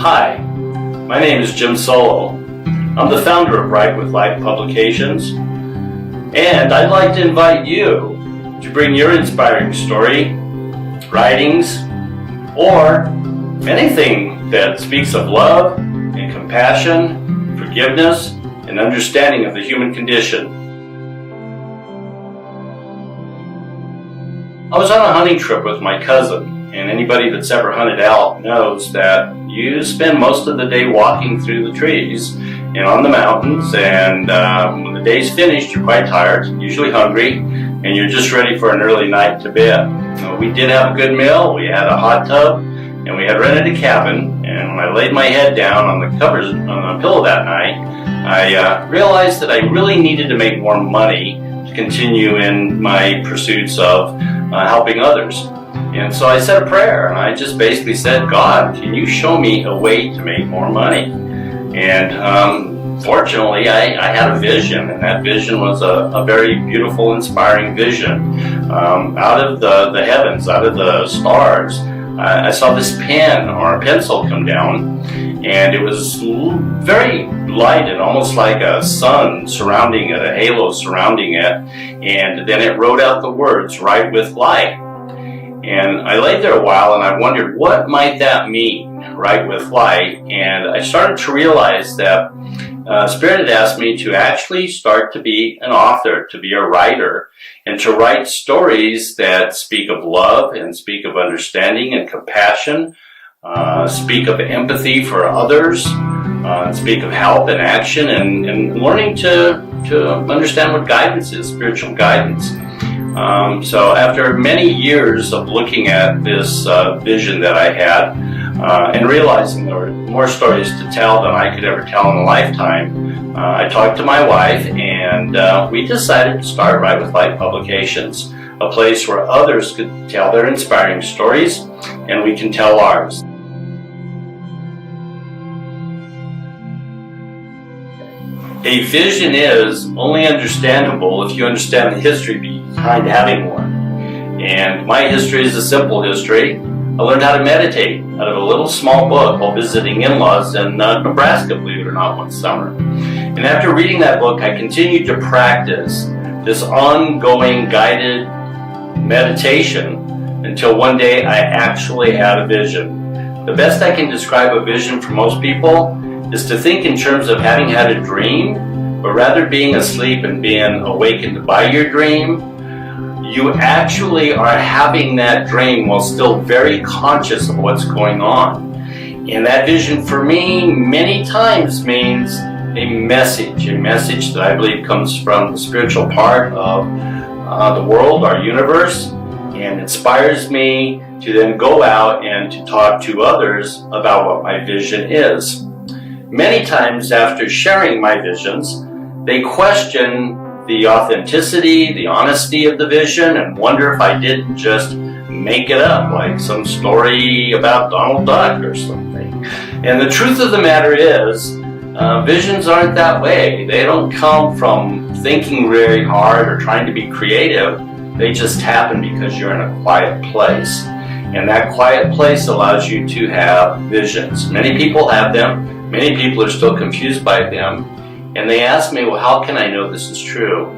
Hi, my name is Jim Solo. I'm the founder of Write with Light Publications, and I'd like to invite you to bring your inspiring story, writings, or anything that speaks of love and compassion, forgiveness, and understanding of the human condition. I was on a hunting trip with my cousin, and anybody that's ever hunted elk knows that you spend most of the day walking through the trees and on the mountains, and when the day's finished, you're quite tired, usually hungry, and you're just ready for an early night to bed. We did have a good meal, we had a hot tub, and we had rented a cabin, and when I laid my head down on the covers on the pillow that night, I realized that I really needed to make more money to continue in my pursuits of helping others. And so I said a prayer, and I just basically said, God, can you show me a way to make more money? And fortunately, I had a vision, and that vision was a very beautiful, inspiring vision. Out of the heavens, out of the stars, I saw this pen or a pencil come down, and it was very light and almost like a sun surrounding it, a halo surrounding it, and then it wrote out the words, Write with Light. And I laid there a while and I wondered, what might that mean, Write with Light? And I started to realize that Spirit had asked me to actually start to be an author, to be a writer, and to write stories that speak of love and speak of understanding and compassion, speak of empathy for others, speak of help and action, and learning to understand what guidance is, spiritual guidance. So after many years of looking at this vision that I had and realizing there were more stories to tell than I could ever tell in a lifetime, I talked to my wife, and we decided to start Write with Light Publications, a place where others could tell their inspiring stories and we can tell ours. A vision is only understandable if you understand the history behind having one. And my history is a simple history. I learned how to meditate out of a little small book while visiting in-laws in Nebraska, believe it or not, one summer. And after reading that book, I continued to practice this ongoing guided meditation until one day I actually had a vision. The best I can describe a vision for most people is to think in terms of having had a dream, but rather being asleep and being awakened by your dream. You actually are having that dream while still very conscious of what's going on. And that vision for me many times means a message that I believe comes from the spiritual part of the world, our universe, and inspires me to then go out and to talk to others about what my vision is. Many times after sharing my visions, they question the authenticity, the honesty of the vision, and wonder if I didn't just make it up, like some story about Donald Duck or something. And the truth of the matter is, visions aren't that way. They don't come from thinking very hard or trying to be creative. They just happen because you're in a quiet place. And that quiet place allows you to have visions. Many people have them. Many people are still confused by them, and they ask me, well, how can I know this is true?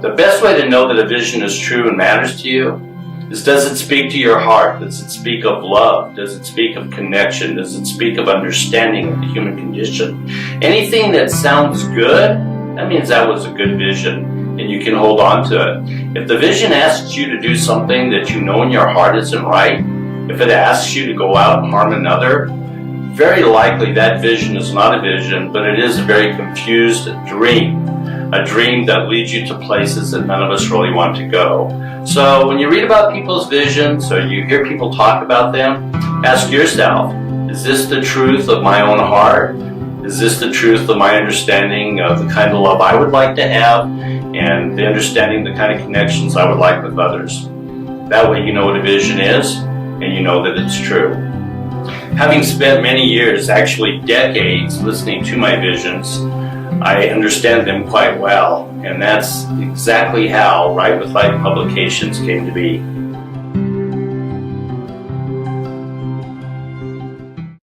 The best way to know that a vision is true and matters to you is, does it speak to your heart? Does it speak of love? Does it speak of connection? Does it speak of understanding of the human condition? Anything that sounds good, that means that was a good vision, and you can hold on to it. If the vision asks you to do something that you know in your heart isn't right, if it asks you to go out and harm another, very likely that vision is not a vision, but it is a very confused dream, a dream that leads you to places that none of us really want to go. So when you read about people's visions or you hear people talk about them, ask yourself, is this the truth of my own heart? Is this the truth of my understanding of the kind of love I would like to have and the understanding the kind of connections I would like with others? That way you know what a vision is and you know that it's true. Having spent many years, actually decades, listening to my visions, I understand them quite well, and that's exactly how Write with Light Publications came to be.